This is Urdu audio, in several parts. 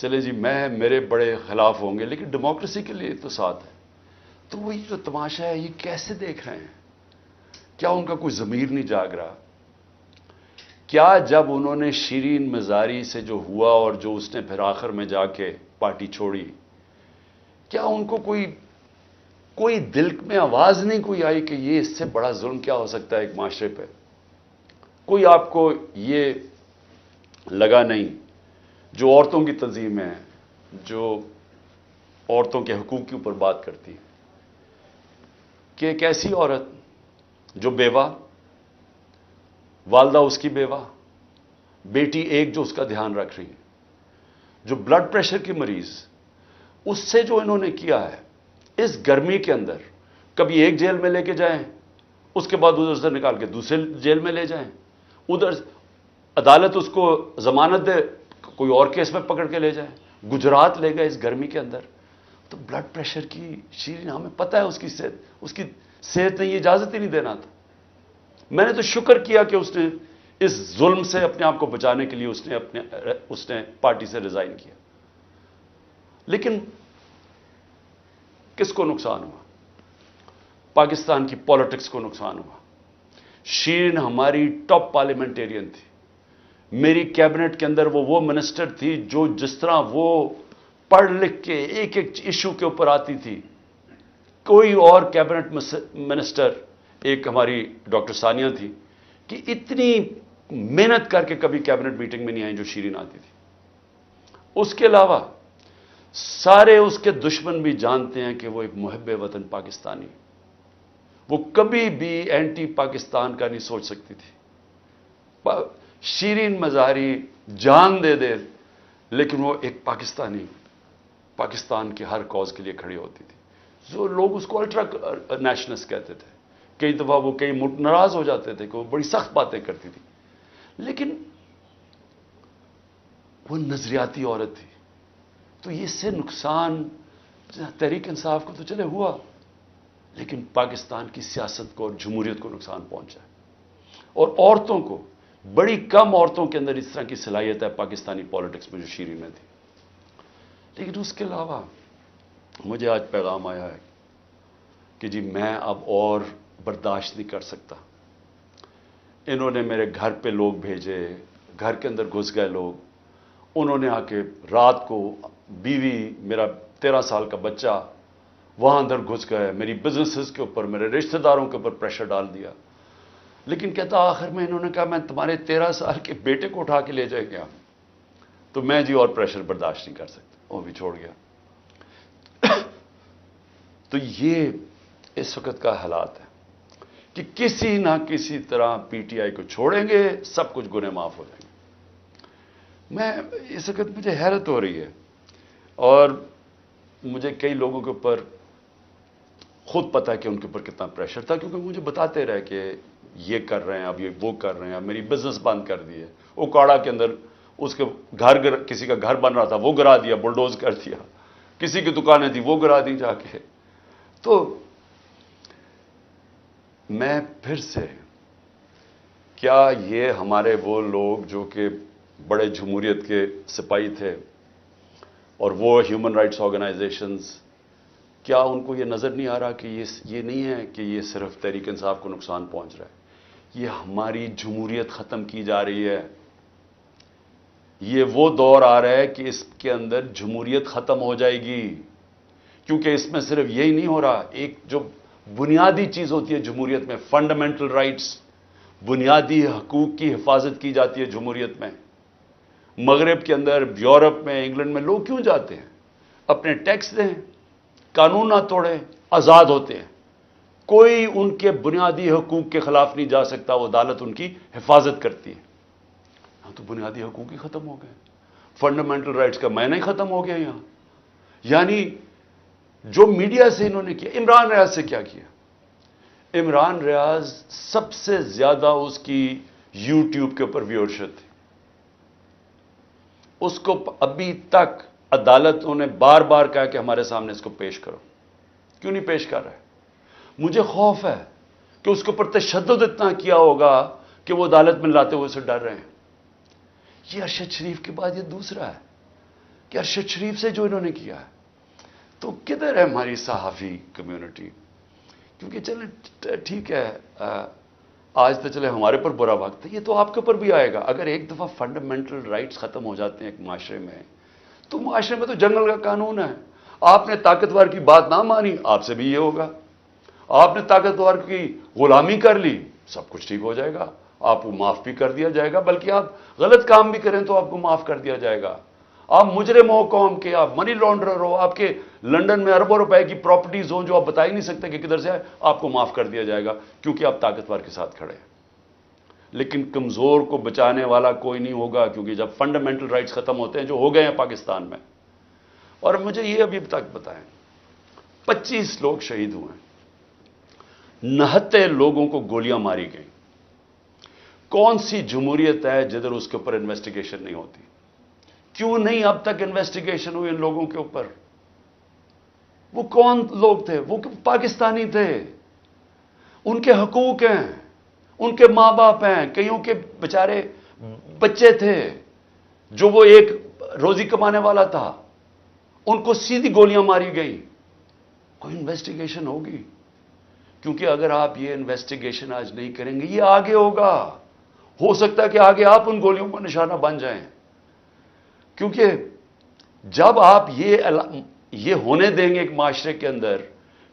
چلے جی میرے بڑے خلاف ہوں گے لیکن ڈیموکریسی کے لیے تو ساتھ ہے. تو وہ یہ جو تماشا ہے یہ کیسے دیکھ رہے ہیں؟ کیا ان کا کوئی ضمیر نہیں جاگ رہا؟ کیا جب انہوں نے شیرین مزاری سے جو ہوا اور جو اس نے پھر آخر میں جا کے پارٹی چھوڑی، کیا ان کو کوئی دل میں آواز نہیں کوئی آئی کہ یہ اس سے بڑا ظلم کیا ہو سکتا ہے ایک معاشرے پہ؟ کوئی آپ کو یہ لگا نہیں؟ جو عورتوں کی تنظیم ہے، جو عورتوں کے حقوق کے اوپر بات کرتی ہے، کہ ایک ایسی عورت جو بیوہ، والدہ اس کی بیوہ، بیٹی ایک جو اس کا دھیان رکھ رہی ہے، جو بلڈ پریشر کی مریض، اس سے جو انہوں نے کیا ہے اس گرمی کے اندر، کبھی ایک جیل میں لے کے جائیں، اس کے بعد ادھر سے نکال کے دوسرے جیل میں لے جائیں، ادھر عدالت اس کو ضمانت دے، کوئی اور کیس میں پکڑ کے لے جائیں، گجرات لے گئے اس گرمی کے اندر. تو بلڈ پریشر کی شیرین، ہمیں پتہ ہے اس کی صحت نے یہ اجازت ہی نہیں دینا تھا. میں نے تو شکر کیا کہ اس نے اس ظلم سے اپنے آپ کو بچانے کے لیے اس نے پارٹی سے ریزائن کیا. لیکن کس کو نقصان ہوا؟ پاکستان کی پالیٹکس کو نقصان ہوا. شیرین ہماری ٹاپ پارلیمنٹیرین تھی. میری کیبنٹ کے اندر وہ منسٹر تھی جو جس طرح وہ پڑھ لکھ کے ایک ایک ایشو کے اوپر آتی تھی، کوئی اور کیبنٹ منسٹر، ایک ہماری ڈاکٹر ثانیہ تھی، کہ اتنی محنت کر کے کبھی کیبنٹ میٹنگ میں نہیں آئی جو شیرین آتی تھی. اس کے علاوہ سارے اس کے دشمن بھی جانتے ہیں کہ وہ ایک محب وطن پاکستانی، وہ کبھی بھی اینٹی پاکستان کا نہیں سوچ سکتی تھی. شیرین مزاری جان دے لیکن وہ ایک پاکستان کے ہر کاز کے لیے کھڑی ہوتی تھی. جو لوگ اس کو الٹرا نیشنلسٹ کہتے تھے، کئی دفعہ وہ کئی ناراض ہو جاتے تھے کہ وہ بڑی سخت باتیں کرتی تھی، لیکن وہ نظریاتی عورت تھی. تو اس سے نقصان تحریک انصاف کو تو چلے ہوا، لیکن پاکستان کی سیاست کو اور جمہوریت کو نقصان پہنچا ہے. اور عورتوں کو، بڑی کم عورتوں کے اندر اس طرح کی صلاحیت ہے پاکستانی پالیٹکس میں جو شیرین میں تھی. لیکن اس کے علاوہ مجھے آج پیغام آیا ہے کہ جی میں اب اور برداشت نہیں کر سکتا. انہوں نے میرے گھر پہ لوگ بھیجے، گھر کے اندر گھس گئے لوگ، انہوں نے آ کے رات کو بیوی، میرا 13 سال کا بچہ وہاں اندر گھس گئے، میری بزنسز کے اوپر، میرے رشتہ داروں کے اوپر پریشر ڈال دیا. لیکن کہتا آخر میں انہوں نے کہا میں تمہارے 13 سال کے بیٹے کو اٹھا کے لے جائے گیا. تو میں جی اور پریشر برداشت نہیں کر سکتا، وہ بھی چھوڑ گیا. تو یہ اس وقت کا حالات ہے کہ کسی نہ کسی طرح پی ٹی آئی کو چھوڑیں گے، سب کچھ گناہ معاف ہو جائیں گے. میں اس وقت مجھے حیرت ہو رہی ہے، اور مجھے کئی لوگوں کے اوپر خود پتا ہے کہ ان کے اوپر کتنا پریشر تھا، کیونکہ مجھے بتاتے رہے کہ یہ کر رہے ہیں، اب یہ وہ کر رہے ہیں، اب میری بزنس بند کر دی ہے. اوکاڑا کے اندر اس کے کسی کا گھر بن رہا تھا وہ گرا دیا، بلڈوز کر دیا. کسی کی دکانیں تھی وہ گرا دی جا کے. تو میں پھر سے، کیا یہ ہمارے وہ لوگ جو کہ بڑے جمہوریت کے سپاہی تھے اور وہ ہیومن رائٹس آرگنائزیشنز، کیا ان کو یہ نظر نہیں آ رہا کہ یہ نہیں ہے کہ یہ صرف تحریک انصاف کو نقصان پہنچ رہا ہے، یہ ہماری جمہوریت ختم کی جا رہی ہے. یہ وہ دور آ رہا ہے کہ اس کے اندر جمہوریت ختم ہو جائے گی، کیونکہ اس میں صرف یہی نہیں ہو رہا. ایک جو بنیادی چیز ہوتی ہے جمہوریت میں، فنڈامنٹل رائٹس، بنیادی حقوق کی حفاظت کی جاتی ہے جمہوریت میں. مغرب کے اندر، یورپ میں، انگلینڈ میں لوگ کیوں جاتے ہیں؟ اپنے ٹیکس دیں، قانون نہ توڑیں، آزاد ہوتے ہیں. کوئی ان کے بنیادی حقوق کے خلاف نہیں جا سکتا، وہ عدالت ان کی حفاظت کرتی ہے. ہاں تو بنیادی حقوق ہی ختم ہو گئے، فنڈامنٹل رائٹس کا معنی ہی ختم ہو گیا یہاں. یعنی جو میڈیا سے انہوں نے کیا، عمران ریاض سے کیا کیا؟ عمران ریاض سب سے زیادہ اس کی یوٹیوب کے اوپر ویورشپ تھی. اس کو ابھی تک عدالتوں نے بار بار کہا کہ ہمارے سامنے اس کو پیش کرو. کیوں نہیں پیش کر رہے؟ مجھے خوف ہے کہ اس کے اوپر تشدد اتنا کیا ہوگا کہ وہ عدالت میں لاتے ہوئے سے ڈر رہے ہیں. یہ ارشد شریف کے بعد یہ دوسرا ہے. کہ ارشد شریف سے جو انہوں نے کیا ہے، تو کدھر ہے ہماری صحافی کمیونٹی؟ کیونکہ چلیں ٹھیک ہے، آج تو چلے ہمارے پر برا وقت ہے، یہ تو آپ کے اوپر بھی آئے گا۔ اگر ایک دفعہ فنڈامنٹل رائٹس ختم ہو جاتے ہیں ایک معاشرے میں، تو معاشرے میں تو جنگل کا قانون ہے۔ آپ نے طاقتور کی بات نہ مانی، آپ سے بھی یہ ہوگا۔ آپ نے طاقتور کی غلامی کر لی، سب کچھ ٹھیک ہو جائے گا، آپ کو معاف بھی کر دیا جائے گا، بلکہ آپ غلط کام بھی کریں تو آپ کو معاف کر دیا جائے گا۔ آپ مجرم ہو قوم کے، آپ منی لانڈرر ہو، آپ کے لنڈن میں اربوں روپے کی پراپرٹیز ہوں جو آپ بتا ہی نہیں سکتے کہ کدھر سے ہے، آپ کو معاف کر دیا جائے گا کیونکہ آپ طاقتور کے ساتھ کھڑے ہیں۔ لیکن کمزور کو بچانے والا کوئی نہیں ہوگا، کیونکہ جب فنڈامنٹل رائٹس ختم ہوتے ہیں جو ہو گئے ہیں پاکستان میں۔ اور مجھے یہ ابھی تک بتائیں، 25 لوگ شہید ہوئے ہیں، 69 لوگوں کو گولیاں ماری گئیں۔ کون سی جمہوریت ہے جدھر اس کے اوپر انویسٹیگیشن نہیں ہوتی؟ کیوں نہیں اب تک انویسٹیگیشن ہوئی ان لوگوں کے اوپر؟ وہ کون لوگ تھے؟ وہ پاکستانی تھے، ان کے حقوق ہیں، ان کے ماں باپ ہیں، کئیوں کے بیچارے بچے تھے جو وہ ایک روزی کمانے والا تھا، ان کو سیدھی گولیاں ماری گئی۔ کوئی انویسٹیگیشن ہوگی؟ کیونکہ اگر آپ یہ انویسٹیگیشن آج نہیں کریں گے، یہ آگے ہوگا، ہو سکتا ہے کہ آگے آپ ان گولیوں کا نشانہ بن جائیں۔ کیونکہ جب آپ یہ ہونے دیں گے ایک معاشرے کے اندر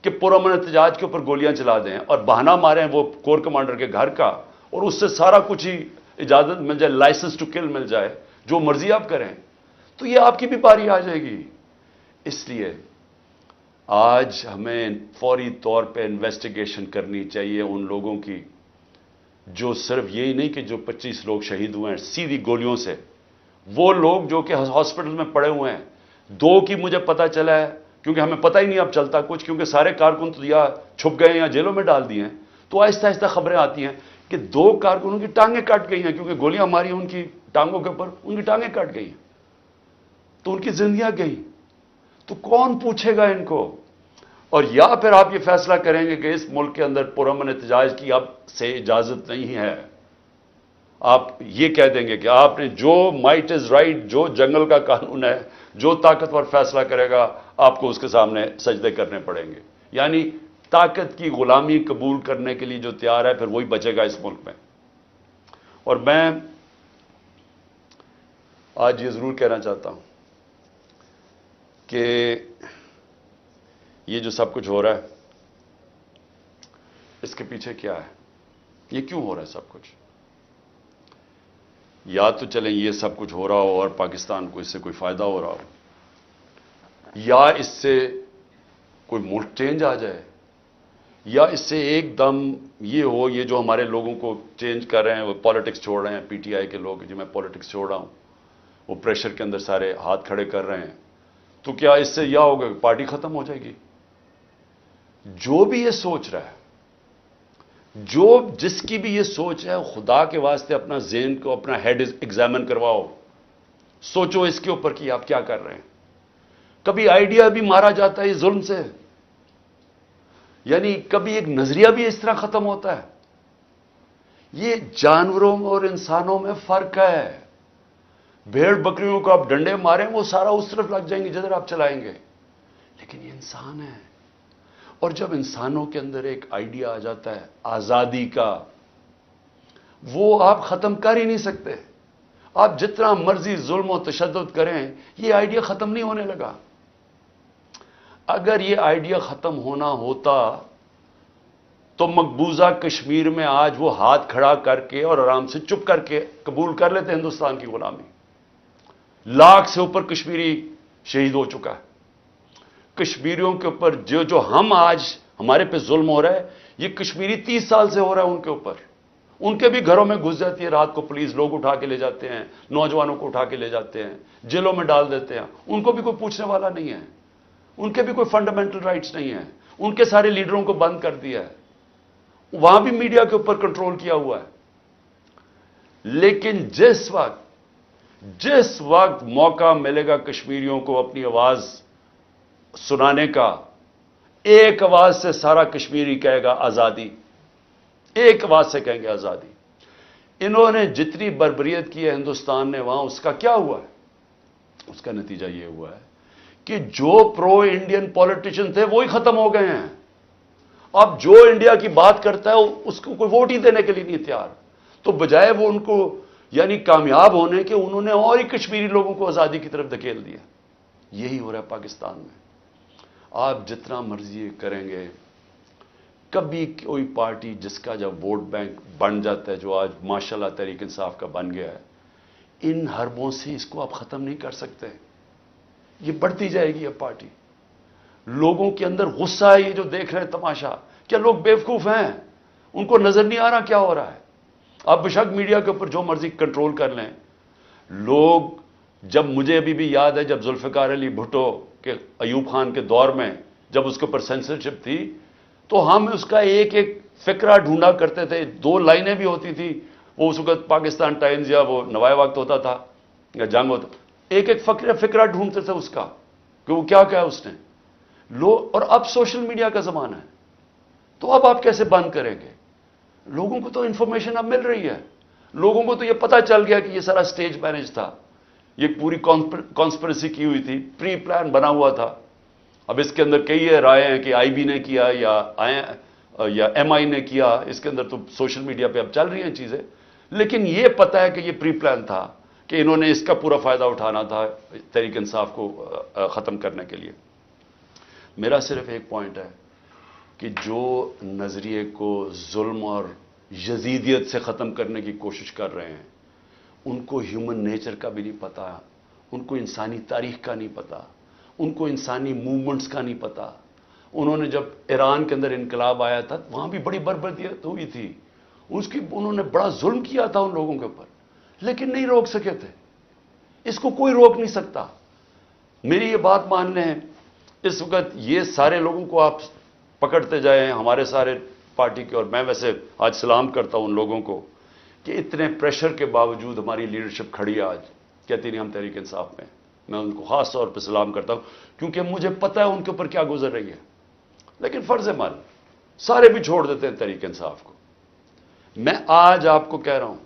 کہ پرامن احتجاج کے اوپر گولیاں چلا دیں اور بہانہ ماریں وہ کور کمانڈر کے گھر کا، اور اس سے سارا کچھ ہی اجازت مل جائے، لائسنس ٹو کل مل جائے، جو مرضی آپ کریں، تو یہ آپ کی بھی باری آ جائے گی۔ اس لیے آج ہمیں فوری طور پہ انویسٹیگیشن کرنی چاہیے ان لوگوں کی، جو صرف یہی نہیں کہ جو 25 لوگ شہید ہوئے ہیں سیدھی گولیوں سے، وہ لوگ جو کہ ہاسپٹل میں پڑے ہوئے ہیں۔ 2 کی مجھے پتا چلا ہے، کیونکہ ہمیں پتہ ہی نہیں اب چلتا کچھ، کیونکہ سارے کارکن تو یا چھپ گئے ہیں یا جیلوں میں ڈال دیے ہیں، تو آہستہ آہستہ خبریں آتی ہیں کہ 2 کارکنوں کی ٹانگیں کٹ گئی ہیں، کیونکہ گولیاں ماری ان کی ٹانگوں کے اوپر، ان کی ٹانگیں کٹ گئی ہیں، تو ان کی زندگیاں گئیں۔ تو کون پوچھے گا ان کو؟ اور یا پھر آپ یہ فیصلہ کریں گے کہ اس ملک کے اندر پرامن احتجاج کی اب سے اجازت نہیں ہے، آپ یہ کہہ دیں گے کہ آپ نے جو مائٹ از رائٹ، جو جنگل کا قانون ہے، جو طاقتور فیصلہ کرے گا آپ کو اس کے سامنے سجدے کرنے پڑیں گے، یعنی طاقت کی غلامی قبول کرنے کے لیے جو تیار ہے پھر وہی بچے گا اس ملک میں۔ اور میں آج یہ ضرور کہنا چاہتا ہوں کہ یہ جو سب کچھ ہو رہا ہے اس کے پیچھے کیا ہے؟ یہ کیوں ہو رہا ہے سب کچھ؟ یا تو چلیں یہ سب کچھ ہو رہا ہو اور پاکستان کو اس سے کوئی فائدہ ہو رہا ہو، یا اس سے کوئی ملک چینج آ جائے، یا اس سے ایک دم یہ ہو، یہ جو ہمارے لوگوں کو چینج کر رہے ہیں، وہ پالیٹکس چھوڑ رہے ہیں، پی ٹی آئی کے لوگ، جو میں پالیٹکس چھوڑ رہا ہوں، وہ پریشر کے اندر سارے ہاتھ کھڑے کر رہے ہیں، تو کیا اس سے یہ ہوگا کہ پارٹی ختم ہو جائے گی؟ جو بھی یہ سوچ رہا ہے، جس کی بھی یہ سوچ ہے، خدا کے واسطے اپنا ذہن کو، اپنا ہیڈ ایگزامن کرواؤ، سوچو اس کے اوپر کہ آپ کیا کر رہے ہیں۔ کبھی آئیڈیا بھی مارا جاتا ہے اس ظلم سے، یعنی کبھی ایک نظریہ بھی اس طرح ختم ہوتا ہے۔ یہ جانوروں اور انسانوں میں فرق ہے۔ بھیڑ بکریوں کو آپ ڈنڈے ماریں وہ سارا اس طرف لگ جائیں گے جدھر آپ چلائیں گے، لیکن یہ انسان ہے۔ اور جب انسانوں کے اندر ایک آئیڈیا آ جاتا ہے آزادی کا، وہ آپ ختم کر ہی نہیں سکتے۔ آپ جتنا مرضی ظلم و تشدد کریں، یہ آئیڈیا ختم نہیں ہونے لگا۔ اگر یہ آئیڈیا ختم ہونا ہوتا تو مقبوضہ کشمیر میں آج وہ ہاتھ کھڑا کر کے اور آرام سے چپ کر کے قبول کر لیتے ہندوستان کی غلامی۔ 1 لاکھ سے اوپر کشمیری شہید ہو چکا ہے۔ کشمیریوں کے اوپر جو ہم آج ہمارے پہ ظلم ہو رہا ہے، یہ کشمیری 30 سال سے ہو رہا ہے ان کے اوپر۔ ان کے بھی گھروں میں گھس جاتی ہے رات کو پولیس، لوگ اٹھا کے لے جاتے ہیں، نوجوانوں کو اٹھا کے لے جاتے ہیں، جیلوں میں ڈال دیتے ہیں، ان کو بھی کوئی پوچھنے والا نہیں ہے، ان کے بھی کوئی فنڈامنٹل رائٹس نہیں ہیں، ان کے سارے لیڈروں کو بند کر دیا ہے، وہاں بھی میڈیا کے اوپر کنٹرول کیا ہوا ہے۔ لیکن جس وقت موقع ملے گا کشمیریوں کو اپنی آواز سنانے کا، ایک آواز سے سارا کشمیری کہے گا آزادی، ایک آواز سے کہیں گے؟ انہوں نے جتنی بربریت کی ہے ہندوستان نے وہاں، اس کا کیا ہوا ہے؟ اس کا نتیجہ یہ ہوا ہے کہ جو پرو انڈین پولیٹیشین تھے وہی ختم ہو گئے ہیں. اب جو انڈیا کی بات کرتا ہے اس کو کوئی ووٹ ہی دینے کے لیے نہیں تیار. تو بجائے وہ ان کو یعنی کامیاب ہونے کے انہوں نے اور ہی کشمیری لوگوں کو آزادی کی طرف دھکیل دیا. یہی ہو رہا ہے پاکستان میں. آپ جتنا مرضی کریں گے, کبھی کوئی پارٹی جس کا جب ووٹ بینک بن جاتا ہے, جو آج ماشاءاللہ تحریک انصاف کا بن گیا ہے, ان حربوں سے اس کو آپ ختم نہیں کر سکتے. یہ بڑھتی جائے گی اب پارٹی. لوگوں کے اندر غصہ ہے, یہ جو دیکھ رہے ہیں تماشا. کیا لوگ بیوقوف ہیں؟ ان کو نظر نہیں آ رہا کیا ہو رہا ہے؟ آپ بشک میڈیا کے اوپر جو مرضی کنٹرول کر لیں. لوگ جب مجھے ابھی بھی یاد ہے جب ذوالفقار علی بھٹو کے ایوب خان کے دور میں جب اس کے اوپر سینسرشپ تھی تو ہم اس کا ایک ایک فقرہ ڈھونڈا کرتے تھے. 2 لائنیں بھی ہوتی تھی. وہ اس وقت پاکستان ٹائمز یا وہ نوائے وقت ہوتا تھا یا جنگ ہوتا, ایک ایک فقرہ ڈھونڈتے تھے اس کا کہ وہ کیا کہا اس نے. اور اب سوشل میڈیا کا زمانہ ہے, تو اب آپ کیسے بند کریں گے؟ لوگوں کو تو انفارمیشن اب مل رہی ہے. لوگوں کو تو یہ پتہ چل گیا کہ یہ سارا سٹیج مینج تھا, یہ پوری کانسپریسی کی ہوئی تھی, پری پلان بنا ہوا تھا. اب اس کے اندر کئی رائے ہیں کہ آئی بی نے کیا یا ایم آئی نے کیا. اس کے اندر تو سوشل میڈیا پہ اب چل رہی ہیں چیزیں, لیکن یہ پتہ ہے کہ یہ پری پلان تھا کہ انہوں نے اس کا پورا فائدہ اٹھانا تھا تحریک انصاف کو ختم کرنے کے لیے. میرا صرف ایک پوائنٹ ہے کہ جو نظریے کو ظلم اور یزیدیت سے ختم کرنے کی کوشش کر رہے ہیں, ان کو ہیومن نیچر کا بھی نہیں پتا, ان کو انسانی تاریخ کا نہیں پتا, ان کو انسانی موومنٹس کا نہیں پتا. انہوں نے جب ایران کے اندر انقلاب آیا تھا وہاں بھی بڑی بربریت ہوئی تھی, انہوں نے بڑا ظلم کیا تھا ان لوگوں کے اوپر, لیکن نہیں روک سکے تھے. اس کو کوئی روک نہیں سکتا. میری یہ بات مان لیں, اس وقت یہ سارے لوگوں کو آپ پکڑتے جائیں, ہمارے سارے پارٹی کے, اور میں ویسے آج سلام کرتا ہوں ان لوگوں کو کہ اتنے پریشر کے باوجود ہماری لیڈرشپ کھڑی ہے آج, کہتی نہیں ہم تحریک انصاف میں. میں ان کو خاص طور پہ سلام کرتا ہوں کیونکہ مجھے پتہ ہے ان کے اوپر کیا گزر رہی ہے. لیکن فرض مال سارے بھی چھوڑ دیتے ہیں تحریک انصاف کو. میں آج آپ کو کہہ رہا ہوں,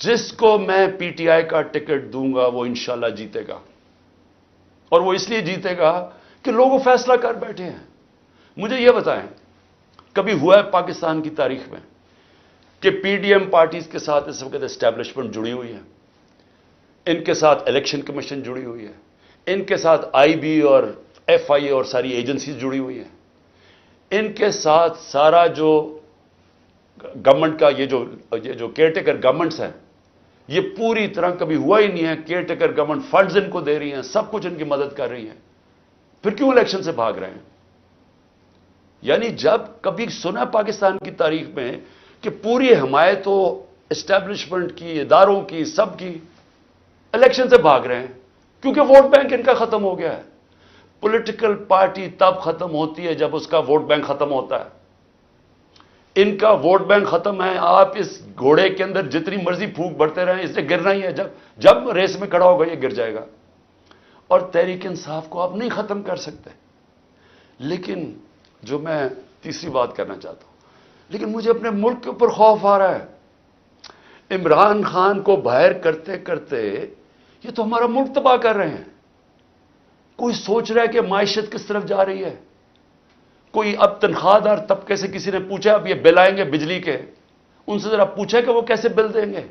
جس کو میں پی ٹی آئی کا ٹکٹ دوں گا وہ انشاءاللہ جیتے گا, اور وہ اس لیے جیتے گا کہ لوگ فیصلہ کر بیٹھے ہیں. مجھے یہ بتائیں, کبھی ہوا ہے پاکستان کی تاریخ میں کہ پی ڈی ایم پارٹیز کے ساتھ اس وقت اسٹیبلشمنٹ جڑی ہوئی ہے, ان کے ساتھ الیکشن کمیشن جڑی ہوئی ہے, ان کے ساتھ آئی بی اور ایف آئی اے اور ساری ایجنسیز جڑی ہوئی ہیں, ان کے ساتھ سارا جو گورنمنٹ کا یہ جو کیئر ٹیکر گورنمنٹس ہیں, یہ پوری طرح کبھی ہوا ہی نہیں ہے. Care taker government funds in کو دے رہی ہیں, سب کچھ ان کی مدد کر رہی ہیں, پھر کیوں الیکشن سے بھاگ رہے ہیں؟ یعنی جب کبھی سنا پاکستان کی تاریخ میں کہ پوری حمایت ہو اسٹیبلشمنٹ کی, اداروں کی, سب کی, الیکشن سے بھاگ رہے ہیں کیونکہ ووٹ بینک ان کا ختم ہو گیا ہے. پولیٹیکل پارٹی تب ختم ہوتی ہے جب اس کا ووٹ بینک ختم ہوتا ہے. ان کا ووٹ بینک ختم ہے. آپ اس گھوڑے کے اندر جتنی مرضی پھونک بڑھتے رہیں, اس نے گرنا ہی ہے. جب ریس میں کھڑا ہوگا یہ گر جائے گا. اور تحریک انصاف کو آپ نہیں ختم کر سکتے. لیکن جو میں تیسری بات کرنا چاہتا ہوں, لیکن مجھے اپنے ملک کے اوپر خوف آ رہا ہے. عمران خان کو باہر کرتے کرتے یہ تو ہمارا ملک تباہ کر رہے ہیں. کوئی سوچ رہا ہے کہ معیشت کس طرف جا رہی ہے؟ کوئی اب تنخواہ دار طبقے سے کسی نے پوچھا اب یہ بل آئیں گے بجلی کے, ان سے ذرا پوچھا کہ وہ کیسے بل دیں گے؟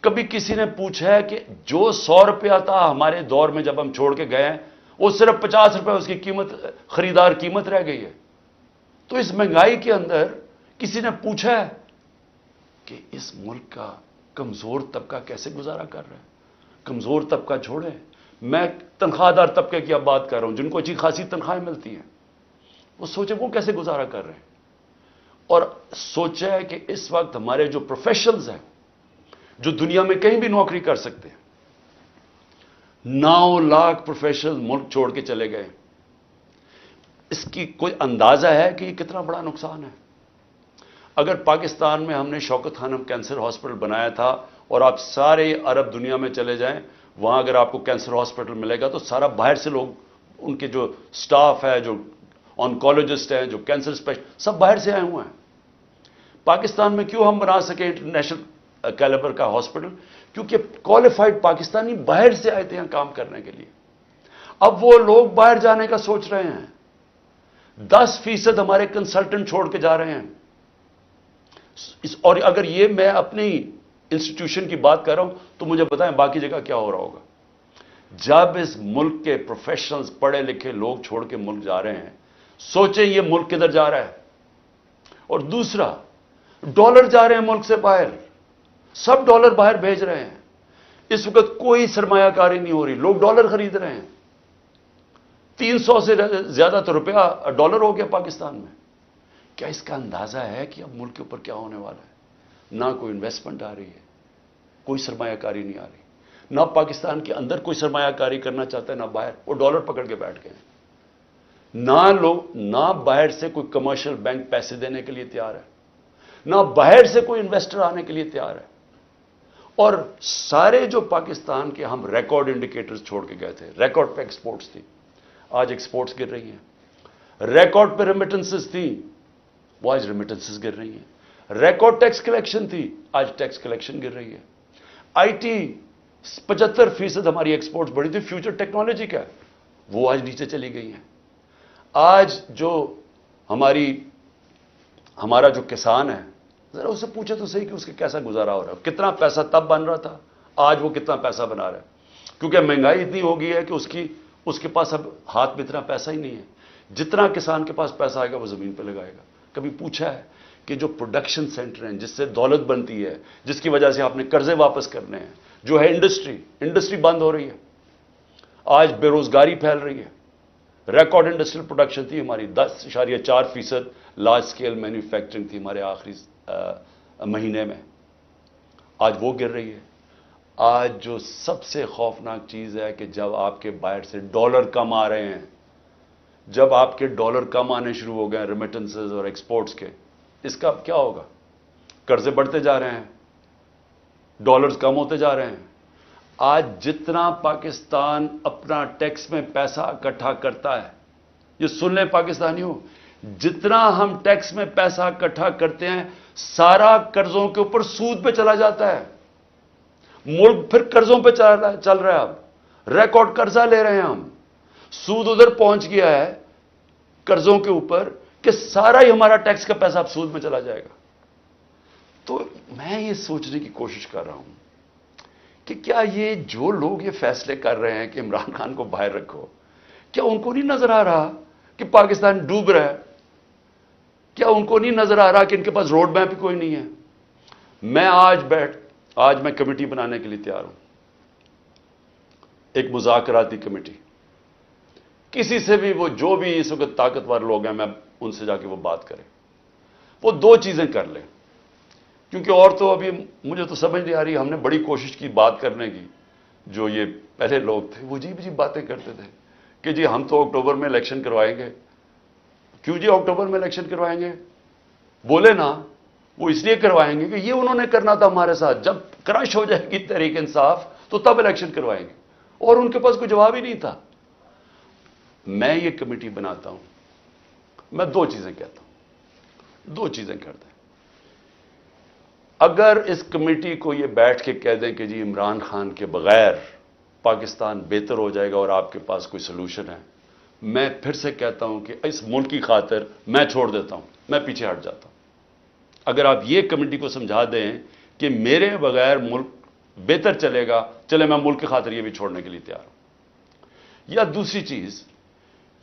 کبھی کسی نے پوچھا ہے کہ جو 100 روپیہ تھا ہمارے دور میں جب ہم چھوڑ کے گئے ہیں, وہ صرف 50 روپے اس کی قیمت, خریدار قیمت رہ گئی ہے. تو اس مہنگائی کے اندر کسی نے پوچھا ہے کہ اس ملک کا کمزور طبقہ کیسے گزارا کر رہا ہے؟ کمزور طبقہ چھوڑیں, میں تنخواہ دار طبقے کی اب بات کر رہا ہوں, جن کو اچھی خاصی تنخواہیں ملتی ہیں. وہ سوچیں وہ کیسے گزارا کر رہے ہیں. اور سوچا ہے کہ اس وقت ہمارے جو پروفیشنلز ہیں, جو دنیا میں کہیں بھی نوکری کر سکتے ہیں, 9 لاکھ پروفیشنل ملک چھوڑ کے چلے گئے. اس کی کوئی اندازہ ہے کہ یہ کتنا بڑا نقصان ہے؟ اگر پاکستان میں ہم نے شوکت خانم کینسر ہاسپٹل بنایا تھا, اور آپ سارے عرب دنیا میں چلے جائیں, وہاں اگر آپ کو کینسر ہاسپٹل ملے گا تو سارا باہر سے لوگ, ان کے جو سٹاف ہے, جو آنکولوجسٹ ہیں, جو کینسر اسپیشلسٹ, سب باہر سے آئے ہوئے ہیں. پاکستان میں کیوں ہم بنا سکے انٹرنیشنل کیلیبر کا ہاسپٹل؟ کیونکہ کوالیفائڈ پاکستانی باہر سے آئے تھے یہاں کام کرنے کے لیے. اب وہ لوگ باہر جانے کا سوچ رہے ہیں. 10% ہمارے کنسلٹنٹ چھوڑ کے جا رہے ہیں. اور اگر یہ میں اپنی انسٹیٹیوشن کی بات کر رہا ہوں تو مجھے بتائیں باقی جگہ کیا ہو رہا ہوگا. جب اس ملک کے پروفیشنلز پڑھے لکھے لوگ چھوڑ کے ملک جا رہے ہیں, سوچیں یہ ملک کدھر جا رہا ہے. اور دوسرا, ڈالر جا رہے ہیں ملک سے باہر, سب ڈالر باہر بھیج رہے ہیں. اس وقت کوئی سرمایہ کاری نہیں ہو رہی, لوگ ڈالر خرید رہے ہیں. 300 سے زیادہ تو روپیہ ڈالر ہو گیا پاکستان میں. کیا اس کا اندازہ ہے کہ اب ملک کے اوپر کیا ہونے والا ہے؟ نہ کوئی انویسٹمنٹ آ رہی ہے, کوئی سرمایہ کاری نہیں آ رہی, نہ پاکستان کے اندر کوئی سرمایہ کاری کرنا چاہتا ہے نہ باہر. وہ ڈالر پکڑ کے بیٹھ گئے ہیں. نہ باہر سے کوئی کمرشل بینک پیسے دینے کے لیے تیار ہے, نہ باہر سے کوئی انویسٹر آنے کے لیے تیار ہے. اور سارے جو پاکستان کے ہم ریکارڈ انڈیکیٹرز چھوڑ کے گئے تھے, ریکارڈ پہ ایکسپورٹس تھی, آج ایکسپورٹس گر رہی ہیں. ریکارڈ پہ ریمیٹنسز تھی, وہ آج ریمیٹنسز گر رہی ہیں. ریکارڈ ٹیکس کلیکشن تھی, آج ٹیکس کلیکشن گر رہی ہے. آئی ٹی 75% ہماری ایکسپورٹس بڑھی تھی, فیوچر ٹیکنالوجی کا, وہ آج نیچے چلی گئی ہیں. آج جو ہمارا جو کسان ہے, ذرا اسے پوچھے تو صحیح کہ اس کے کیسا گزارا ہو رہا ہے, کتنا پیسہ تب بن رہا تھا, آج وہ کتنا پیسہ بنا رہا ہے. کیونکہ مہنگائی اتنی ہو گئی ہے کہ اس کے پاس اب ہاتھ میں اتنا پیسہ ہی نہیں ہے. جتنا کسان کے پاس پیسہ آئے گا وہ زمین پہ لگائے گا. کبھی پوچھا ہے کہ جو پروڈکشن سینٹر ہیں جس سے دولت بنتی ہے, جس کی وجہ سے آپ نے قرضے واپس کرنے ہیں, جو ہے انڈسٹری بند ہو رہی ہے. آج بے روزگاری پھیل رہی ہے. ریکارڈ انڈسٹریل پروڈکشن تھی ہماری, 10.4% لارج سکیل مینوفیکچرنگ تھی ہمارے آخری مہینے میں, آج وہ گر رہی ہے. آج جو سب سے خوفناک چیز ہے کہ جب آپ کے باہر سے ڈالر کم آ رہے ہیں, جب آپ کے ڈالر کم آنے شروع ہو گئے ریمیٹنسز اور ایکسپورٹس کے, اس کا کیا ہوگا؟ قرضے بڑھتے جا رہے ہیں, ڈالرز کم ہوتے جا رہے ہیں. آج جتنا پاکستان اپنا ٹیکس میں پیسہ اکٹھا کرتا ہے, یہ سن لیں پاکستانیوں, جتنا ہم ٹیکس میں پیسہ اکٹھا کرتے ہیں سارا قرضوں کے اوپر سود پہ چلا جاتا ہے. ملک پھر قرضوں پہ چل رہا ہے. اب ریکارڈ قرضہ لے رہے ہیں ہم, سود ادھر پہنچ گیا ہے قرضوں کے اوپر کہ سارا ہی ہمارا ٹیکس کا پیسہ اب سود میں چلا جائے گا. تو میں یہ سوچنے کی کوشش کر رہا ہوں کہ کیا یہ جو لوگ یہ فیصلے کر رہے ہیں کہ عمران خان کو باہر رکھو, کیا ان کو نہیں نظر آ رہا کہ پاکستان ڈوب رہا ہے؟ کیا ان کو نہیں نظر آ رہا کہ ان کے پاس روڈ میپ ہی کوئی نہیں ہے؟ میں آج میں کمیٹی بنانے کے لیے تیار ہوں, ایک مذاکراتی کمیٹی. کسی سے بھی, وہ جو بھی اس وقت طاقتور لوگ ہیں, میں ان سے جا کے وہ بات کریں. وہ 2 چیزیں کر لیں, کیونکہ اور تو ابھی مجھے تو سمجھ نہیں آ رہی. ہم نے بڑی کوشش کی بات کرنے کی, جو یہ پہلے لوگ تھے وہ عجیب باتیں کرتے تھے کہ جی ہم تو اکتوبر میں الیکشن کروائیں گے. کیوں جی اکتوبر میں الیکشن کروائیں گے؟ بولے نا, وہ اس لیے کروائیں گے کہ یہ انہوں نے کرنا تھا ہمارے ساتھ, جب کرش ہو جائے گی تحریک انصاف تو تب الیکشن کروائیں گے. اور ان کے پاس کوئی جواب ہی نہیں تھا. میں یہ کمیٹی بناتا ہوں, میں 2 چیزیں کہتا ہوں, 2 چیزیں کرتے ہیں. اگر اس کمیٹی کو یہ بیٹھ کے کہہ دیں کہ جی عمران خان کے بغیر پاکستان بہتر ہو جائے گا اور آپ کے پاس کوئی سلوشن ہے, میں پھر سے کہتا ہوں کہ اس ملک کی خاطر میں چھوڑ دیتا ہوں, میں پیچھے ہٹ جاتا ہوں. اگر آپ یہ کمیٹی کو سمجھا دیں کہ میرے بغیر ملک بہتر چلے گا, چلے میں ملک کی خاطر یہ بھی چھوڑنے کے لیے تیار ہوں. یا دوسری چیز,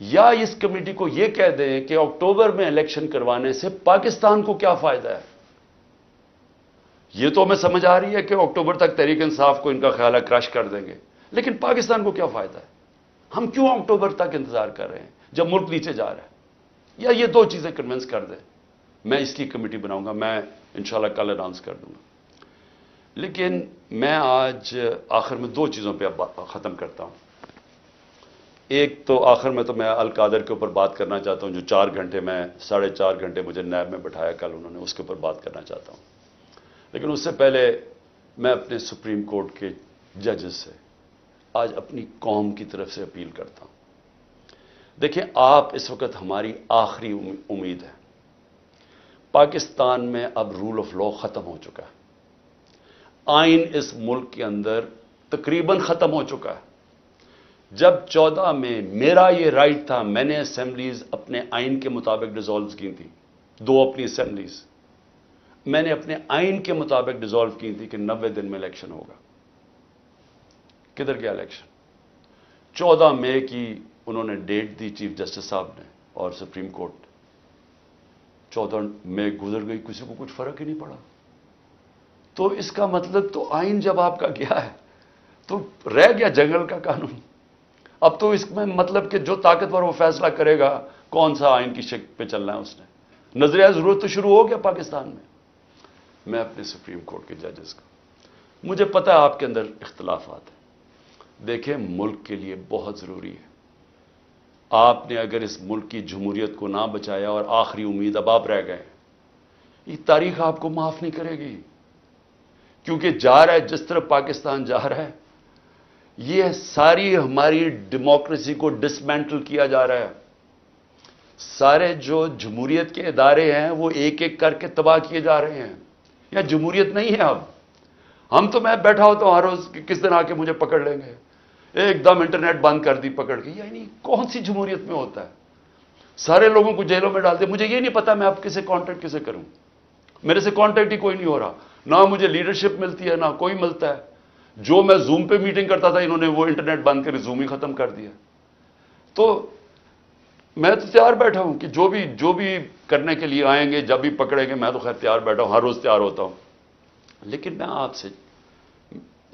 یا اس کمیٹی کو یہ کہہ دیں کہ اکتوبر میں الیکشن کروانے سے پاکستان کو کیا فائدہ ہے. یہ تو ہمیں سمجھ آ رہی ہے کہ اکتوبر تک تحریک انصاف کو ان کا خیال ہے کرش کر دیں گے, لیکن پاکستان کو کیا فائدہ ہے؟ ہم کیوں اکتوبر تک انتظار کر رہے ہیں جب ملک نیچے جا رہا ہے؟ یا یہ 2 چیزیں کنونس کر دیں. میں اس کی کمیٹی بناؤں گا, میں انشاءاللہ کل اناؤنس کر دوں گا. لیکن میں آج آخر میں 2 چیزوں پہ ختم کرتا ہوں. ایک تو آخر میں تو میں القادر کے اوپر بات کرنا چاہتا ہوں, جو 4 گھنٹے میں 4.5 گھنٹے مجھے نیب میں بٹھایا کل انہوں نے, اس کے اوپر بات کرنا چاہتا ہوں. لیکن اس سے پہلے میں اپنے سپریم کورٹ کے ججز سے آج اپنی قوم کی طرف سے اپیل کرتا ہوں. دیکھیں, آپ اس وقت ہماری آخری امید ہے. پاکستان میں اب رول آف لا ختم ہو چکا ہے. آئین اس ملک کے اندر تقریباً ختم ہو چکا ہے. جب 14 میں میرا یہ رائٹ تھا، میں نے اسمبلیز اپنے آئین کے مطابق ڈیزالو کی تھیں، 2 اپنی اسمبلیز میں نے اپنے آئین کے مطابق ڈیزالو کی تھی کہ 90 دن میں الیکشن ہوگا. کدھر گیا الیکشن؟ 14 مئی کی انہوں نے ڈیٹ دی چیف جسٹس صاحب نے اور سپریم کورٹ. 14 مئی گزر گئی، کسی کو کچھ فرق ہی نہیں پڑا. تو اس کا مطلب تو آئین جب آپ کا گیا ہے تو رہ گیا جنگل کا قانون. اب تو اس میں مطلب کہ جو طاقتور وہ فیصلہ کرے گا کون سا آئین کی شکل پہ چلنا ہے. اس نے نظریہ ضرورت تو شروع ہو گیا پاکستان میں. میں اپنے سپریم کورٹ کے ججز کا، مجھے پتا ہے آپ کے اندر اختلافات ہیں. دیکھیں، ملک کے لیے بہت ضروری ہے. آپ نے اگر اس ملک کی جمہوریت کو نہ بچایا اور آخری امید اب آپ رہ گئے، یہ تاریخ آپ کو معاف نہیں کرے گی. کیونکہ جا رہا ہے جس طرح پاکستان جا رہا ہے، یہ ساری ہماری ڈیموکریسی کو ڈسمینٹل کیا جا رہا ہے. سارے جو جمہوریت کے ادارے ہیں وہ ایک ایک کر کے تباہ کیے جا رہے ہیں. یا جمہوریت نہیں ہے اب. ہم تو میں بیٹھا ہوتا ہوں ہر روز کہ کس دن آ کے مجھے پکڑ لیں گے. ایک دم انٹرنیٹ بند کر دی پکڑ کے. یعنی کون سی جمہوریت میں ہوتا ہے؟ سارے لوگوں کو جیلوں میں ڈال دے. مجھے یہ نہیں پتا میں اب کسے کانٹیکٹ کسے کروں. میرے سے کانٹیکٹ ہی کوئی نہیں ہو رہا. نہ مجھے لیڈرشپ ملتی ہے نہ کوئی ملتا ہے. جو میں زوم پہ میٹنگ کرتا تھا انہوں نے وہ انٹرنیٹ بند کر زوم ہی ختم کر دیا. تو میں تو تیار بیٹھا ہوں کہ جو بھی کرنے کے لیے آئیں گے جب بھی پکڑیں گے. میں تو خیر تیار بیٹھا ہوں، ہر روز تیار ہوتا ہوں. لیکن میں آپ سے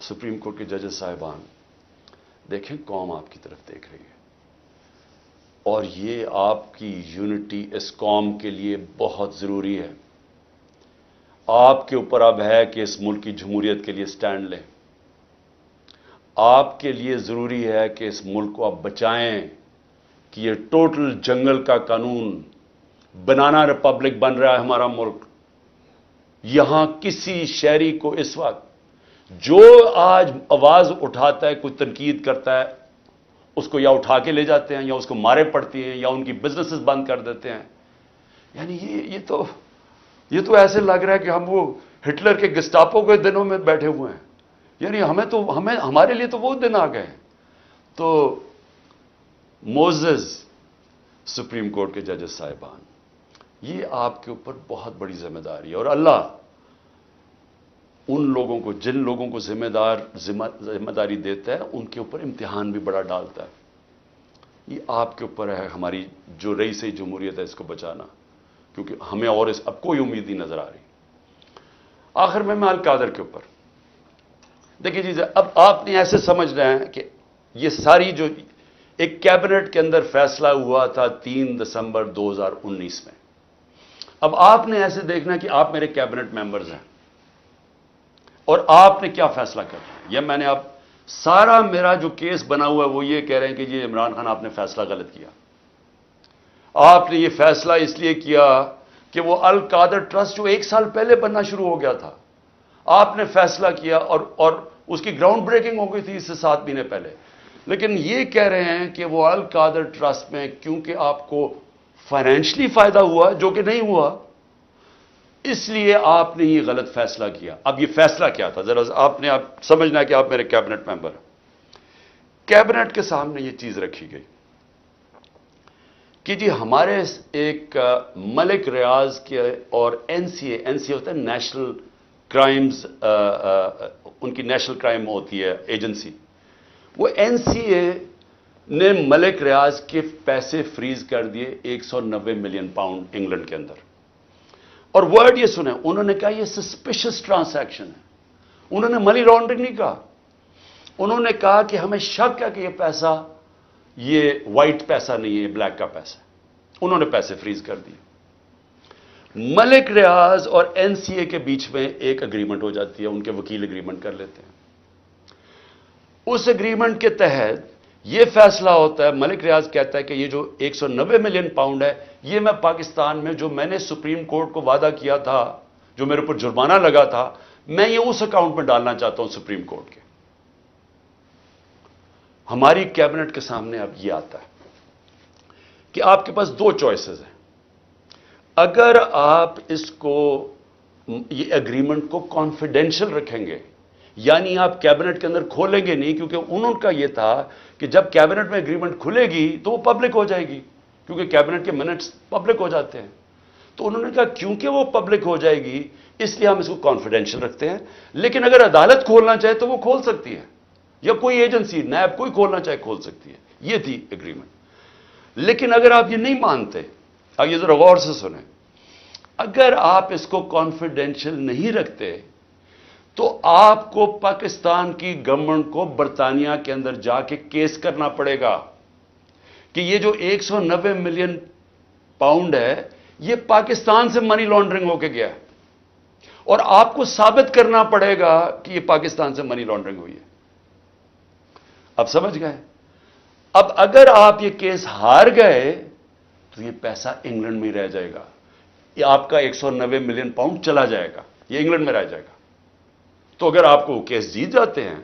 سپریم کورٹ کے ججز صاحبان، دیکھیں قوم آپ کی طرف دیکھ رہی ہے اور یہ آپ کی یونٹی اس قوم کے لیے بہت ضروری ہے. آپ کے اوپر اب ہے کہ اس ملک کی جمہوریت کے لیے سٹینڈ لیں. آپ کے لیے ضروری ہے کہ اس ملک کو آپ بچائیں کہ یہ ٹوٹل جنگل کا قانون، بنانا ریپبلک بن رہا ہے ہمارا ملک. یہاں کسی شہری کو اس وقت جو آج آواز اٹھاتا ہے، کوئی تنقید کرتا ہے، اس کو یا اٹھا کے لے جاتے ہیں یا اس کو مارے پڑتی ہیں یا ان کی بزنسز بند کر دیتے ہیں. یعنی یہ تو ایسے لگ رہا ہے کہ ہم وہ ہٹلر کے گسٹاپو کے دنوں میں بیٹھے ہوئے ہیں. یعنی ہمارے لیے تو وہ دن آ گئے. تو موزز سپریم کورٹ کے ججز صاحبان، یہ آپ کے اوپر بہت بڑی ذمہ داری ہے. اور اللہ ان لوگوں کو، جن لوگوں کو ذمہ داری دیتا ہے، ان کے اوپر امتحان بھی بڑا ڈالتا ہے. یہ آپ کے اوپر ہے ہماری جو رئیس جمہوریت ہے اس کو بچانا، کیونکہ ہمیں اور اب کوئی امید نہیں نظر آ رہی. آخر میں القادر کے اوپر دیکھیے جی، اب آپ نے ایسے سمجھنا ہے کہ یہ ساری جو ایک کیبنٹ کے اندر فیصلہ ہوا تھا 3 دسمبر 2019 میں، اب آپ نے ایسے دیکھنا کہ آپ میرے کیبنٹ ممبرز ہیں اور آپ نے کیا فیصلہ کرنا ہے. یہ میں نے اب سارا میرا جو کیس بنا ہوا ہے وہ یہ کہہ رہے ہیں کہ یہ عمران خان آپ نے فیصلہ غلط کیا. آپ نے یہ فیصلہ اس لیے کیا کہ وہ القادر ٹرسٹ جو 1 سال پہلے بننا شروع ہو گیا تھا، آپ نے فیصلہ کیا اور اس کی گراؤنڈ بریکنگ ہو گئی تھی اس سے 7 مہینے پہلے. لیکن یہ کہہ رہے ہیں کہ وہ القادر ٹرسٹ میں کیونکہ آپ کو فائنینشلی فائدہ ہوا جو کہ نہیں ہوا، اس لیے آپ نے یہ غلط فیصلہ کیا. اب یہ فیصلہ کیا تھا ذرا آپ نے سمجھنا ہے کہ آپ میرے کیبنٹ ممبر ہیں. کیبنٹ کے سامنے یہ چیز رکھی گئی کہ جی ہمارے ایک ملک ریاض کے اور این سی اے ہوتا ہے نیشنل کرائمز، ان کی نیشنل کرائم ہوتی ہے ایجنسی. وہ این سی اے نے ملک ریاض کے پیسے فریز کر دیے 190 ملین پاؤنڈ انگلینڈ کے اندر. اور ورڈ یہ سنیں، انہوں نے کہا یہ سسپیشس ٹرانزیکشن ہے. انہوں نے منی لانڈرنگ نہیں کہا. انہوں نے کہا کہ ہمیں شک ہے کہ یہ پیسہ یہ وائٹ پیسہ نہیں ہے، یہ بلیک کا پیسہ ہے. انہوں نے پیسے فریز کر دیے. ملک ریاض اور این سی اے کے بیچ میں ایک اگریمنٹ ہو جاتی ہے، ان کے وکیل اگریمنٹ کر لیتے ہیں. اس اگریمنٹ کے تحت یہ فیصلہ ہوتا ہے، ملک ریاض کہتا ہے کہ یہ جو 190 ملین پاؤنڈ ہے، یہ میں پاکستان میں جو میں نے سپریم کورٹ کو وعدہ کیا تھا، جو میرے اوپر جرمانہ لگا تھا، میں یہ اس اکاؤنٹ میں ڈالنا چاہتا ہوں سپریم کورٹ کے. ہماری کیبنٹ کے سامنے اب یہ آتا ہے کہ آپ کے پاس 2 چوائسز ہیں. اگر آپ اس کو، یہ اگریمنٹ کو کانفیڈینشل رکھیں گے یعنی آپ کیبنٹ کے اندر کھولیں گے نہیں، کیونکہ انہوں کا یہ تھا کہ جب کیبنٹ میں اگریمنٹ کھلے گی تو وہ پبلک ہو جائے گی، کیونکہ کیبنٹ کے منٹس پبلک ہو جاتے ہیں۔ تو انہوں نے کہا کیونکہ وہ پبلک ہو جائے گی اس لیے ہم اس کو کانفیڈینشیل رکھتے ہیں، لیکن اگر عدالت کھولنا چاہے تو وہ کھول سکتی ہے، یا کوئی ایجنسی نیب کوئی کھولنا چاہے کھول سکتی ہے۔ یہ تھی اگریمنٹ۔ لیکن اگر آپ یہ نہیں مانتے، اب یہ ذرا غور سے سنیں، اگر آپ اس کو کانفیڈینشیل نہیں رکھتے تو آپ کو پاکستان کی گورنمنٹ کو برطانیہ کے اندر جا کے کیس کرنا پڑے گا کہ یہ جو 190 ملین پاؤنڈ ہے یہ پاکستان سے منی لانڈرنگ ہو کے گیا ہے، اور آپ کو ثابت کرنا پڑے گا کہ یہ پاکستان سے منی لانڈرنگ ہوئی ہے۔ اب سمجھ گئے؟ اب اگر آپ یہ کیس ہار گئے تو یہ پیسہ انگلینڈ میں ہی رہ جائے گا، یہ آپ کا 190 ملین پاؤنڈ چلا جائے گا، یہ انگلینڈ میں رہ جائے گا۔ تو اگر آپ کو وہ کیس جیت جاتے ہیں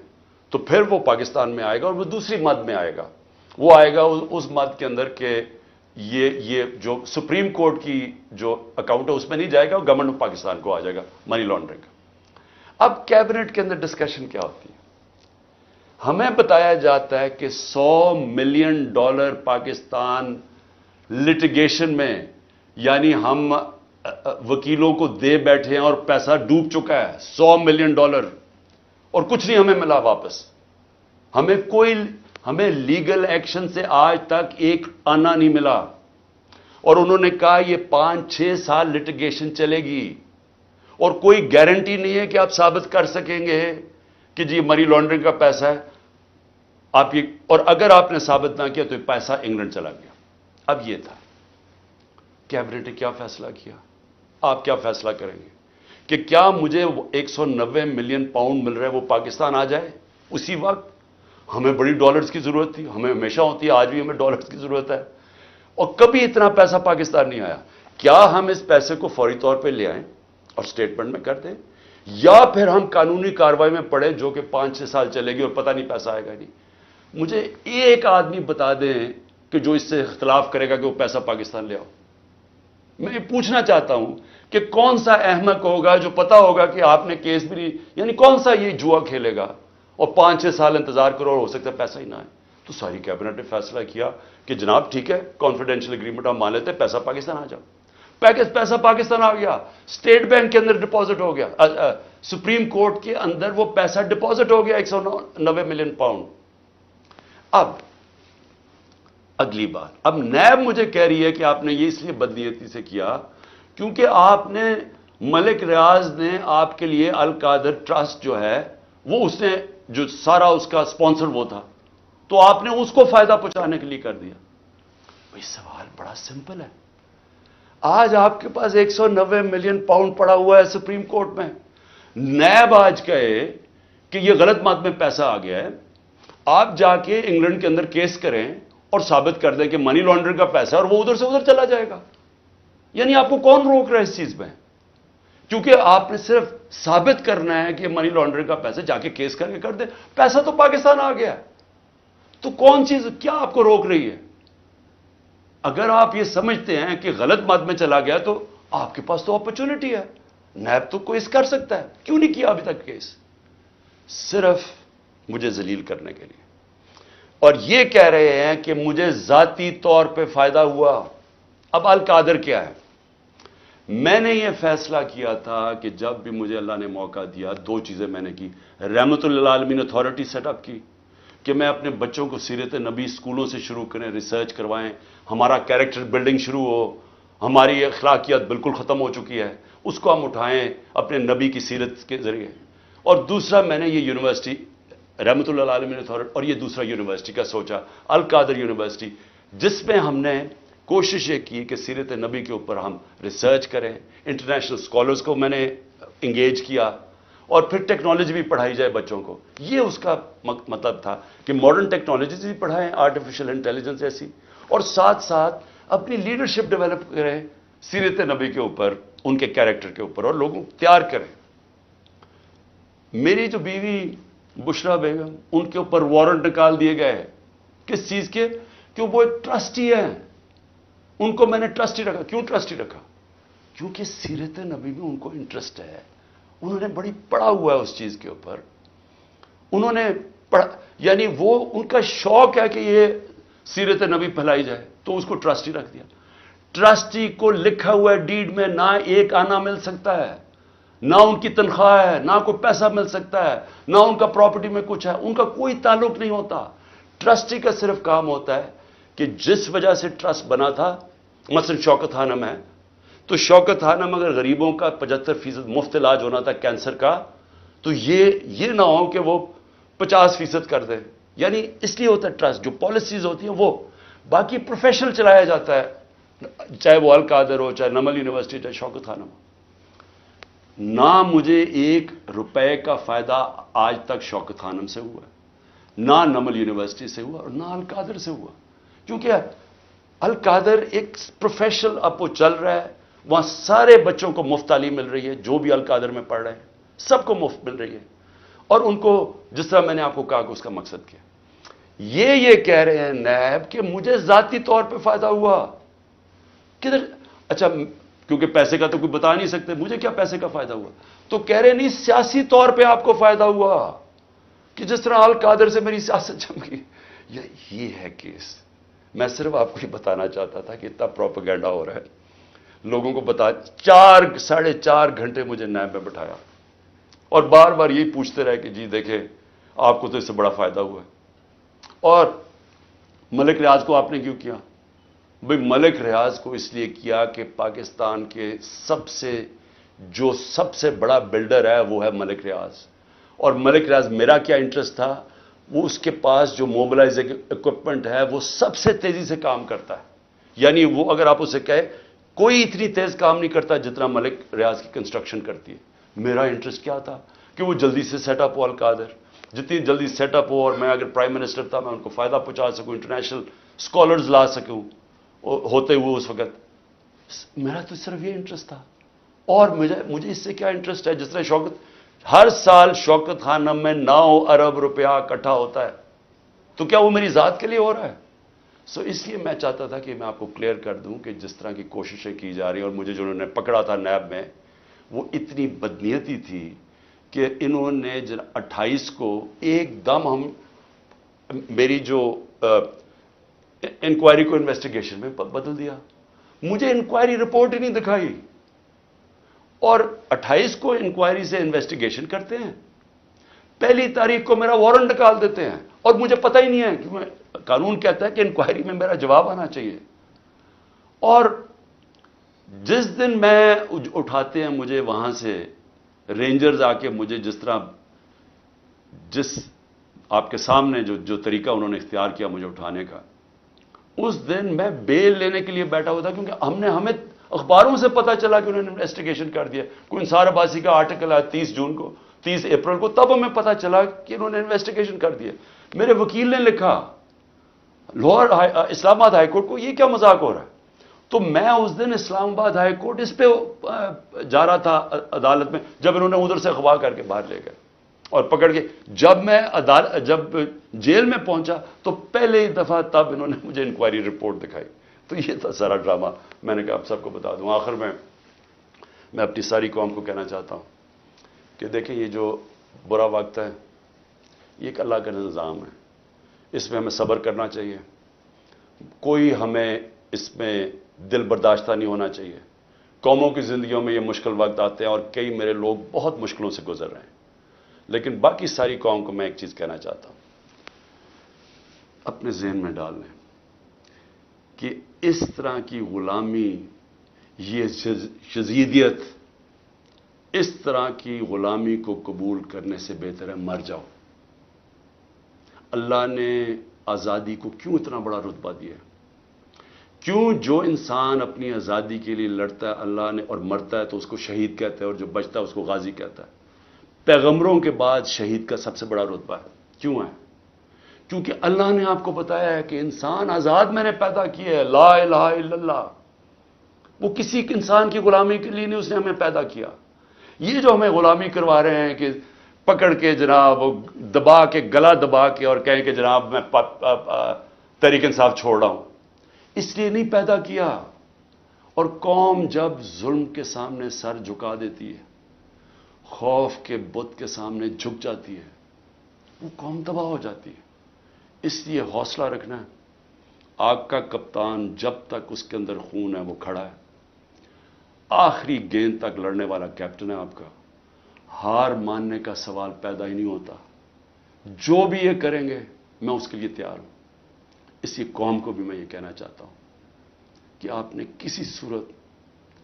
تو پھر وہ پاکستان میں آئے گا، اور وہ دوسری مد میں آئے گا، وہ آئے گا اس مد کے اندر کہ یہ جو سپریم کورٹ کی جو اکاؤنٹ ہے اس میں نہیں جائے گا، گورنمنٹ آف پاکستان کو آ جائے گا منی لانڈرنگ کا۔ اب کیبنٹ کے اندر ڈسکشن کیا ہوتی ہے؟ ہمیں بتایا جاتا ہے کہ $100 ملین پاکستان لٹیگیشن میں، یعنی ہم وکیلوں کو دے بیٹھے ہیں اور پیسہ ڈوب چکا ہے $100 ملین، اور کچھ نہیں ہمیں ملا واپس۔ ہمیں لیگل ایکشن سے آج تک ایک آنا نہیں ملا، اور انہوں نے کہا یہ 5-6 سال لٹیگیشن چلے گی، اور کوئی گارنٹی نہیں ہے کہ آپ ثابت کر سکیں گے کہ جی منی لانڈرنگ کا پیسہ ہے آپ یہ، اور اگر آپ نے ثابت نہ کیا تو یہ پیسہ انگلینڈ چلا گیا۔ اب یہ تھا کیبنٹ نے کیا فیصلہ کیا، آپ کیا فیصلہ کریں گے کہ کیا مجھے 190 ملین پاؤنڈ مل رہا ہے وہ پاکستان آ جائے اسی وقت؟ ہمیں بڑی ڈالرز کی ضرورت تھی، ہمیں ہمیشہ ہوتی ہے، آج بھی ہمیں ڈالرز کی ضرورت ہے، اور کبھی اتنا پیسہ پاکستان نہیں آیا۔ کیا ہم اس پیسے کو فوری طور پہ لے آئیں اور سٹیٹمنٹ میں کر دیں، یا پھر ہم قانونی کارروائی میں پڑیں جو کہ 5-6 سال چلے گی اور پتہ نہیں پیسہ آئے گا نہیں؟ مجھے ایک آدمی بتا دیں کہ جو اس سے اختلاف کرے گا کہ وہ پیسہ پاکستان لے آؤ۔ میں یہ پوچھنا چاہتا ہوں کہ کون سا احمق ہوگا جو پتا ہوگا کہ آپ نے کیس بھی نہیں، یعنی کون سا یہ جوا کھیلے گا اور 5-6 سال انتظار کرو اور ہو سکتا ہے پیسہ ہی نہ آئے؟ تو ساری کیبنٹ نے فیصلہ کیا کہ جناب ٹھیک ہے، کانفیڈینشیل اگریمنٹ ہم مان لیتے ہیں، پیسہ پاکستان آ جاؤ۔ پیسہ پاکستان آ گیا، اسٹیٹ بینک کے اندر ڈپازٹ ہو گیا، سپریم کورٹ کے اندر وہ پیسہ ڈپازٹ ہو گیا 190 ملین پاؤنڈ۔ اب اگلی بات، اب نیب مجھے کہہ رہی ہے کہ آپ نے یہ اس لیے بدنیتی سے کیا کیونکہ آپ نے ملک ریاض نے آپ کے لیے القادر ٹرسٹ جو ہے وہ اس نے جو سارا اس کا سپانسر وہ تھا، تو آپ نے اس کو فائدہ پہنچانے کے لیے کر دیا۔ بھئی سوال بڑا سمپل ہے، آج آپ کے پاس 190 ملین پاؤنڈ پڑا ہوا ہے سپریم کورٹ میں، نیب آج کہے کہ یہ غلط مد میں پیسہ آ گیا ہے، آپ جا کے انگلینڈ کے اندر کیس کریں اور ثابت کر دیں کہ منی لانڈرنگ کا پیسہ اور وہ ادھر سے ادھر چلا جائے گا۔ یعنی آپ کو کون روک رہا ہے اس چیز میں؟ کیونکہ آپ نے صرف ثابت کرنا ہے کہ منی لانڈرنگ کا پیسہ، جا کے کیس کر کے کر دیں، پیسہ تو پاکستان آ گیا، تو کون چیز کیا آپ کو روک رہی ہے؟ اگر آپ یہ سمجھتے ہیں کہ غلط مد میں چلا گیا تو آپ کے پاس تو اپرچونٹی ہے، نیب تو کیس کر سکتا ہے، کیوں نہیں کیا ابھی تک کیس؟ صرف مجھے ذلیل کرنے کے لیے، اور یہ کہہ رہے ہیں کہ مجھے ذاتی طور پہ فائدہ ہوا۔ اب القادر کیا ہے؟ میں نے یہ فیصلہ کیا تھا کہ جب بھی مجھے اللہ نے موقع دیا، 2 چیزیں میں نے کی۔ رحمت للعالمین اتھارٹی سیٹ اپ کی کہ میں اپنے بچوں کو سیرت نبی اسکولوں سے شروع کریں، ریسرچ کروائیں، ہمارا کیریکٹر بلڈنگ شروع ہو، ہماری اخلاقیات بالکل ختم ہو چکی ہے، اس کو ہم اٹھائیں اپنے نبی کی سیرت کے ذریعے۔ اور دوسرا میں نے یہ یونیورسٹی رحمت للعالمین اتھارٹی، اور یہ دوسرا یونیورسٹی کا سوچا، القادر یونیورسٹی، جس میں ہم نے کوشش یہ کی کہ سیرت نبی کے اوپر ہم ریسرچ کریں، انٹرنیشنل اسکالرز کو میں نے انگیج کیا، اور پھر ٹیکنالوجی بھی پڑھائی جائے بچوں کو۔ یہ اس کا مطلب تھا کہ ماڈرن ٹیکنالوجیز بھی پڑھائیں، آرٹیفیشل انٹیلیجنس ایسی، اور ساتھ ساتھ اپنی لیڈرشپ ڈیولپ کریں سیرت نبی کے اوپر، ان کے کیریکٹر کے اوپر، اور لوگوں کو تیار کریں۔ میری جو بیوی بشرا بیگم، ان کے اوپر وارنٹ نکال دیے گئے، کس چیز کے؟ کہ وہ ایک ٹرسٹی ہیں، ان کو میں نے ٹرسٹی رکھا۔ کیوں ٹرسٹی رکھا؟ کیونکہ سیرت نبی میں ان کو انٹرسٹ ہے، انہوں نے بڑی پڑھا ہوا ہے اس چیز کے اوپر، انہوں نے پڑھا، یعنی وہ ان کا شوق ہے کہ یہ سیرت نبی پھیلائی جائے، تو اس کو ٹرسٹی رکھ دیا۔ ٹرسٹی کو لکھا ہوا ڈیڈ میں نہ ایک آنا مل سکتا ہے، نہ ان کی تنخواہ ہے، نہ کوئی پیسہ مل سکتا ہے، نہ ان کا پراپرٹی میں کچھ ہے، ان کا کوئی تعلق نہیں ہوتا۔ ٹرسٹی کا صرف کام ہوتا ہے کہ جس وجہ سے ٹرسٹ بنا تھا، مثلا شوکت خانم ہے، تو شوکت خانم اگر غریبوں کا 75% مفت علاج ہونا تھا کینسر کا، تو یہ نہ ہو کہ وہ 50% کر دیں، یعنی اس لیے ہوتا ہے ٹرسٹ، جو پالیسیز ہوتی ہیں وہ۔ باقی پروفیشنل چلایا جاتا ہے، چاہے وہ القادر ہو، چاہے نمل یونیورسٹی، چاہے شوکت خانم ہو۔ نہ مجھے 1 روپے کا فائدہ آج تک شوکت خانم سے ہوا ہے، نہ نمل یونیورسٹی سے ہوا، اور نہ القادر سے ہوا، کیونکہ القادر ایک پروفیشنل اب وہ چل رہا ہے، وہاں سارے بچوں کو مفت تعلیم مل رہی ہے، جو بھی القادر میں پڑھ رہے ہیں سب کو مفت مل رہی ہے، اور ان کو جس طرح میں نے آپ کو کہا کہ اس کا مقصد کیا۔ یہ کہہ رہے ہیں نیب کہ مجھے ذاتی طور پہ فائدہ ہوا، کدھر؟ اچھا، کیونکہ پیسے کا تو کوئی بتا نہیں سکتے، مجھے کیا پیسے کا فائدہ ہوا؟ تو کہہ رہے نہیں سیاسی طور پہ آپ کو فائدہ ہوا، کہ جس طرح القادر سے میری سیاست جم گئی۔ یہ ہے کیس۔ میں صرف آپ کو یہ بتانا چاہتا تھا کہ اتنا پروپیگنڈا ہو رہا ہے، لوگوں کو بتا، 4.5 گھنٹے مجھے نیب میں بٹھایا، اور بار بار یہی پوچھتے رہے کہ جی دیکھیں آپ کو تو اس سے بڑا فائدہ ہوا ہے۔ اور ملک ریاض کو آپ نے کیوں کیا؟ بھئی ملک ریاض کو اس لیے کیا کہ پاکستان کے سب سے بڑا بلڈر ہے وہ ہے ملک ریاض، اور ملک ریاض میرا کیا انٹرسٹ تھا، وہ اس کے پاس جو موبلائزنگ اکوپمنٹ ہے وہ سب سے تیزی سے کام کرتا ہے، یعنی وہ اگر آپ اسے کہے کوئی اتنی تیز کام نہیں کرتا جتنا ملک ریاض کی کنسٹرکشن کرتی ہے۔ میرا انٹرسٹ کیا تھا کہ وہ جلدی سے سیٹ اپ ہو، القادر جتنی جلدی سیٹ اپ ہو، اور میں اگر پرائم منسٹر تھا میں ان کو فائدہ پہنچا سکوں، انٹرنیشنل اسکالرز لا سکوں ہوتے ہوئے اس وقت۔ میرا تو صرف یہ انٹرسٹ تھا، اور مجھے اس سے کیا انٹرسٹ ہے؟ جس طرح ہر سال شوکت خانم میں 9 ارب روپیہ اکٹھا ہوتا ہے، تو کیا وہ میری ذات کے لیے ہو رہا ہے؟ اس لیے میں چاہتا تھا کہ میں آپ کو کلیئر کر دوں کہ جس طرح کی کوششیں کی جا رہی ہیں، اور مجھے جو انہوں نے پکڑا تھا نیب میں، وہ اتنی بدنیتی تھی کہ انہوں نے 28 کو ایک دم میری جو انکوائری کو انویسٹیگیشن میں بدل دیا، مجھے انکوائری رپورٹ ہی نہیں دکھائی، اور 28 کو انکوائری سے انویسٹیگیشن کرتے ہیں، 1 تاریخ کو میرا وارنٹ نکال دیتے ہیں، اور مجھے پتہ ہی نہیں ہے کہ قانون کہتا ہے کہ انکوائری میں میرا جواب آنا چاہیے۔ اور جس دن میں اٹھاتے ہیں مجھے وہاں سے رینجرز آ کے، مجھے جس آپ کے سامنے جو طریقہ انہوں نے اختیار کیا مجھے اٹھانے کا، اس دن میں بیل لینے کے لیے بیٹھا ہوا تھا، کیونکہ ہمیں اخباروں سے پتا چلا کہ انہوں نے انویسٹیگیشن کر دیا، کوئی انصار عباسی کا آرٹیکل آیا 30 اپریل کو، تب ہمیں پتا چلا کہ انہوں نے انویسٹیگیشن کر دیا۔ میرے وکیل نے لکھا لاہور اسلام آباد ہائی کورٹ کو، یہ کیا مذاق ہو رہا ہے؟ تو میں اس دن اسلام آباد ہائی کورٹ اس پہ جا رہا تھا عدالت میں، جب انہوں نے ادھر سے اغوا کر کے باہر لے گئے اور پکڑ کے، جب میں جب جیل میں پہنچا تو پہلے ہی دفعہ تب انہوں نے مجھے انکوائری رپورٹ دکھائی۔ تو یہ تھا سارا ڈرامہ، میں نے کہا آپ سب کو بتا دوں۔ آخر میں اپنی ساری قوم کو کہنا چاہتا ہوں کہ دیکھیں یہ جو برا وقت ہے یہ ایک اللہ کا نظام ہے، اس میں ہمیں صبر کرنا چاہیے، کوئی ہمیں اس میں دل برداشتہ نہیں ہونا چاہیے۔ قوموں کی زندگیوں میں یہ مشکل وقت آتے ہیں، اور کئی میرے لوگ بہت مشکلوں سے گزر رہے ہیں، لیکن باقی ساری قوم کو میں ایک چیز کہنا چاہتا ہوں، اپنے ذہن میں ڈال لیں کہ اس طرح کی غلامی، یہ شذیدیت، اس طرح کی غلامی کو قبول کرنے سے بہتر ہے مر جاؤ۔ اللہ نے آزادی کو کیوں اتنا بڑا رتبہ دیا؟ کیوں جو انسان اپنی آزادی کے لیے لڑتا ہے اللہ نے اور مرتا ہے تو اس کو شہید کہتا ہے، اور جو بچتا ہے اس کو غازی کہتا ہے۔ پیغمبروں کے بعد شہید کا سب سے بڑا رتبہ ہے، کیوں ہے؟ کیونکہ اللہ نے آپ کو بتایا ہے کہ انسان آزاد میں نے پیدا کیا ہے، لا الہ الا اللہ۔ وہ کسی انسان کی غلامی کے لیے نہیں اس نے ہمیں پیدا کیا۔ یہ جو ہمیں غلامی کروا رہے ہیں کہ پکڑ کے جناب دبا کے، گلا دبا کے، اور کہیں کہ جناب میں تحریک انصاف چھوڑ رہا ہوں، اس لیے نہیں پیدا کیا۔ اور قوم جب ظلم کے سامنے سر جھکا دیتی ہے، خوف کے بت کے سامنے جھک جاتی ہے، وہ قوم تباہ ہو جاتی ہے. اس لیے حوصلہ رکھنا ہے. آپ کا کپتان جب تک اس کے اندر خون ہے وہ کھڑا ہے. آخری گیند تک لڑنے والا کیپٹن ہے آپ کا. ہار ماننے کا سوال پیدا ہی نہیں ہوتا. جو بھی یہ کریں گے میں اس کے لیے تیار ہوں. اسی قوم کو بھی میں یہ کہنا چاہتا ہوں کہ آپ نے کسی صورت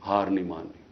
ہار نہیں ماننی.